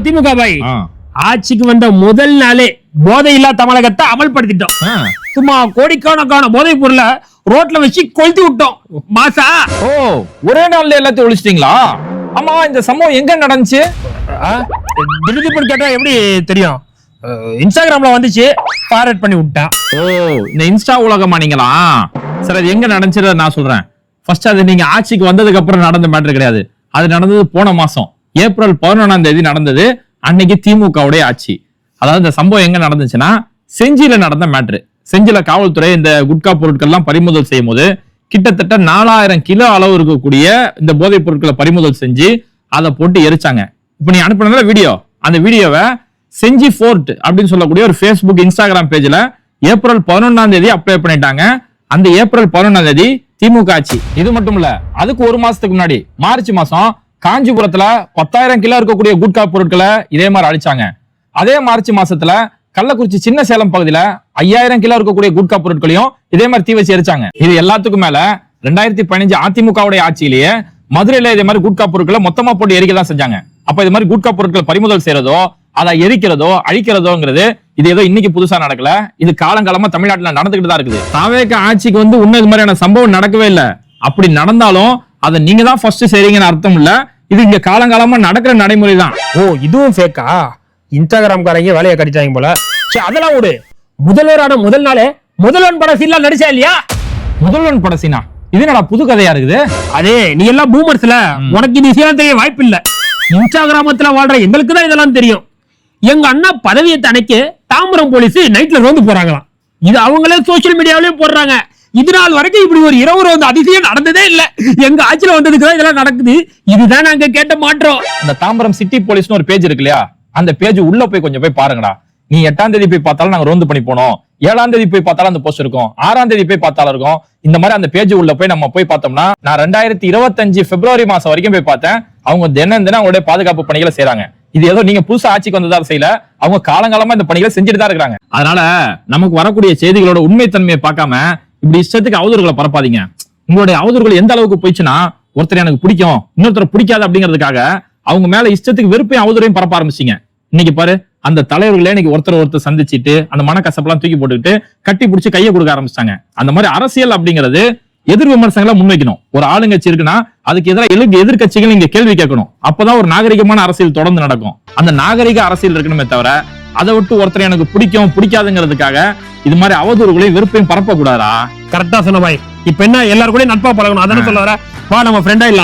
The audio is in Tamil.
திமுக பாய் ஆட்சிக்கு வந்த முதல் நாளே போதையில்லா தமிழகத்தை அமல்படுத்திட்டோம். சும்மா கோடிக்கணக்கான போதைப் பொருள ரோட்ல வச்சு கொளுத்தி விட்டோம். மாசா ஒரே நாள்ல எல்லாத்தையும் ஒழிச்சிட்டீங்களா? ஆமா, இந்த சம்பவம் எங்க நடந்துச்சு? திருப்பூர் கேட்டா எப்படி தெரியும்? இன்ஸ்டாகிராம்ல வந்துச்சு, ஃபார்வர்ட் பண்ணி விட்டேன். இந்த இன்ஸ்டா உலகமா நீங்களா? சரி, அது எங்க நடந்துச்சு நான் சொல்றேன். ஃபர்ஸ்ட் அது நீங்க ஆட்சிக்கு வந்ததுக்கு அப்புறம் நடந்த மேட்டர் கிடையாது. அது நடந்தது போன மாசம் ஏப்ரல் 11 நடந்தது. அன்னைக்கு திமுகவுடைய ஆட்சி. அதாவது இந்த சம்பவம் எங்க நடந்துச்சுன்னா செஞ்சியில நடந்த மேட்ரு. செஞ்சில காவல்துறை இந்த குட்கா பொருட்கள் எல்லாம் பறிமுதல் செய்யும் போது கிட்டத்தட்ட 4000 கிலோ அளவு இருக்கக்கூடிய இந்த போதைப் பொருட்களை பறிமுதல் செஞ்சு அதை போட்டு எரிச்சாங்க. இப்ப நீ அனுப்பின வீடியோ, அந்த வீடியோவை செஞ்சி ஃபோர்ட் அப்படின்னு சொல்லக்கூடிய ஒரு Facebook இன்ஸ்டாகிராம் பேஜ்ல ஏப்ரல் 11 அப்ளை பண்ணிட்டாங்க. அந்த ஏப்ரல் 11 திமுக ஆட்சி. இது மட்டும் இல்ல, அதுக்கு ஒரு மாசத்துக்கு முன்னாடி மார்ச் மாசம் காஞ்சிபுரத்துல 10,000 கிலோ இருக்கக்கூடிய குட்கா பொருட்களை இதே மாதிரி அழிச்சாங்க. அதே மார்ச் மாசத்துல கள்ளக்குறிச்சி சின்ன சேலம் பகுதியில 5000 கிலோ இருக்கக்கூடிய குட்கா பொருட்களையும் இதே மாதிரி தீ வச்சு எரிச்சாங்க. இது எல்லாத்துக்கும் மேல 2015 அதிமுகவுடைய ஆட்சியிலேயே மதுரையில இதே மாதிரி குட்கா பொருட்களை மொத்தமா போட்டு எரிக்க தான் செஞ்சாங்க. அப்ப இது மாதிரி குட்கா பொருட்கள் பறிமுதல் செய்யறதோ, அதை எரிக்கிறதோ அழிக்கிறதோங்கிறது இது ஏதோ இன்னைக்கு புதுசா நடக்கல. இது காலங்காலமா தமிழ்நாட்டுல நடந்துகிட்டு தான் இருக்குது. தாவேக ஆட்சிக்கு வந்து இன்னும் இது மாதிரியான சம்பவம் நடக்கவே இல்லை. அப்படி நடந்தாலும் அதை நீங்க தான் ஃபர்ஸ்ட் செய்றீங்கன்னு அர்த்தம் இல்ல. இது இங்க காலங்காலமா நடக்கிற நடைமுறை தான். இதுவும் ஃபேக்கா? இன்ஸ்டாகிராம்காரங்க வேலையை கட்டிட்டாங்க போல. அதெல்லாம் விடு. முதல்வரான முதல் நாளே முதல்வன் பட சீன்ல நடிச்சா இல்லையா? முதல்வன் பட சீனா? இது என்னடா புது கதையா இருக்குது? அதே நீ எல்லாம் பூமர்ஸ்ல, உனக்கு இது விஷயம் தெரிய வாய்ப்பு இல்ல. இன்ஸ்டாகிராமத்துல வாழ்ற எங்களுக்கு தான் இதெல்லாம் தெரியும். எங்க அண்ணா பதவியை தனக்கு தாம்பரம் போலீஸ் நைட்ல ரோந்து போறாங்களாம். இது அவங்களே சோசியல் மீடியாவிலயும் போடுறாங்க. இது நாள் வரைக்கும் இப்படி ஒரு இரவு ரோந்து அதிசயம் நடந்ததே இல்ல. எங்க ஆட்சியில வந்ததுக்குதான் இதெல்லாம் நடக்குது. இதுதான் நாங்க கேட்ட மாற்றோம். இந்த தாம்பரம் சிட்டி போலீஸ்னு ஒரு பேஜ் இருக்கு இல்லையா? அந்த பேஜ் உள்ள போய் கொஞ்சம் போய் பாருங்கடா. நீ 8ஆம் தேதி போய் பார்த்தாலும் நாங்க ரோந்து பண்ணி போனோம், 7ஆம் தேதி போய் பார்த்தாலும் அந்த போஸ்ட் இருக்கும், 6ஆம் தேதி போய் பார்த்தாலும் இருக்கும். இந்த மாதிரி அந்த பேஜ் உள்ள போய் நம்ம போய் பார்த்தோம்னா, நான் 2025 பிப்ரவரி மாசம் வரைக்கும் போய் பார்த்தேன். அவங்க தினம் அவங்களுடைய பாதுகாப்பு பணிகளை செய்யறாங்க. இது ஏதோ நீங்க புதுசா ஆட்சிக்கு வந்ததால செய்யல, அவங்க காலங்காலமா இந்த பணிகளை செஞ்சுட்டு தான் இருக்காங்க. அதனால நமக்கு வரக்கூடிய செய்திகளோட உண்மைத்தன்மையை பார்க்காம இப்படி இஷ்டத்துக்கு அவதூறுகளை பரப்பாதீங்க. உங்களுடைய அவதூறுகள் எந்த அளவுக்கு போயிடுச்சுன்னா, ஒருத்தர் எனக்கு பிடிக்கும் இன்னொருத்தர் பிடிக்காது அப்படிங்கிறதுக்காக அவங்க மேல இஷ்டத்துக்கு வெறுப்பையும் அவதூறையும் பரப்ப ஆரம்பிச்சீங்க. இன்னைக்கு பாரு, அந்த தலைவர்களே இன்னைக்கு ஒருத்தர் சந்திச்சுட்டு அந்த மனக்கசப்பெல்லாம் தூக்கி போட்டுக்கிட்டு கட்டி பிடிச்சி கையை கொடுக்க ஆரம்பிச்சாங்க. அந்த மாதிரி அரசியல் அப்படிங்கிறது எதிர் விமர்சனங்களை முன்வைக்கணும். ஒரு ஆளுங்கட்சி இருக்குன்னா அதுக்கு எதிராக எதிர்கட்சிகள் இங்க கேள்வி கேட்கணும். அப்பதான் ஒரு நாகரிகமான அரசியல் தொடர்ந்து நடக்கும். அந்த நாகரிக அரசியல் இருக்கணுமே தவிர அதை விட்டு ஒருத்தர் எனக்கு பிடிக்கும் பிடிக்காதுங்கிறதுக்காக இது மாதிரி அவதூறுகளையும் வெறுப்பையும் பரப்ப கூடாதா? கரெக்டா சொன்ன பாய். இப்ப என்ன எல்லாரும் கூட நட்பா பழகணும், அதான சொல்ல வர. வா நம்ம ஃப்ரெண்டா இல்ல.